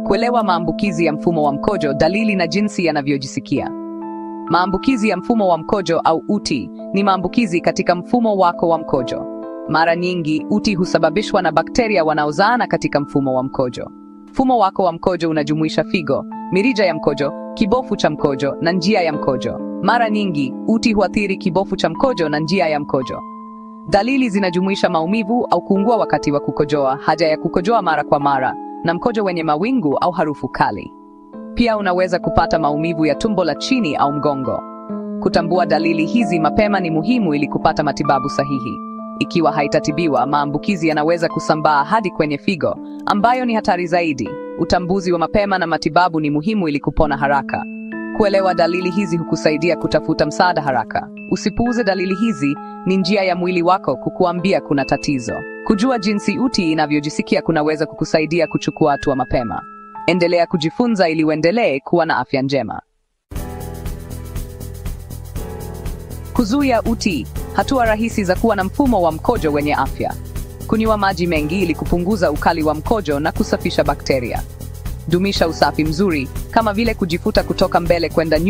Kuelewa maambukizi ya mfumo wa mkojo, dalili na jinsi yanavyojisikia. Maambukizi ya mfumo wa mkojo au UTI ni maambukizi katika mfumo wako wa mkojo. Mara nyingi UTI husababishwa na bakteria wanaozaana katika mfumo wa mkojo. Mfumo wako wa mkojo unajumuisha figo, mirija ya mkojo, kibofu cha mkojo na njia ya mkojo. Mara nyingi UTI huathiri kibofu cha mkojo na njia ya mkojo. Dalili zinajumuisha maumivu au kuungua wakati wa kukojoa, haja ya kukojoa mara kwa mara, na mkojo wenye mawingu au harufu kali. Pia unaweza kupata maumivu ya tumbo la chini au mgongo. Kutambua dalili hizi mapema ni muhimu ili kupata matibabu sahihi. Ikiwa haitatibiwa, maambukizi yanaweza kusambaa hadi kwenye figo, ambayo ni hatari zaidi. Utambuzi wa mapema na matibabu ni muhimu ili kupona haraka. Kuelewa dalili hizi hukusaidia kutafuta msaada haraka. Usipuuze dalili hizi, ni njia ya mwili wako kukuambia kuna tatizo. Kujua jinsi UTI inavyojisikia kunaweza kukusaidia kuchukua hatua mapema. Endelea kujifunza ili uendelee kuwa na afya njema. Kuzuia UTI. Hatua rahisi za kuwa na mfumo wa mkojo wenye afya. Kunywa maji mengi ili kupunguza ukali wa mkojo na kusafisha bakteria. Dumisha usafi mzuri, kama vile kujifuta kutoka mbele kwenda nyuma.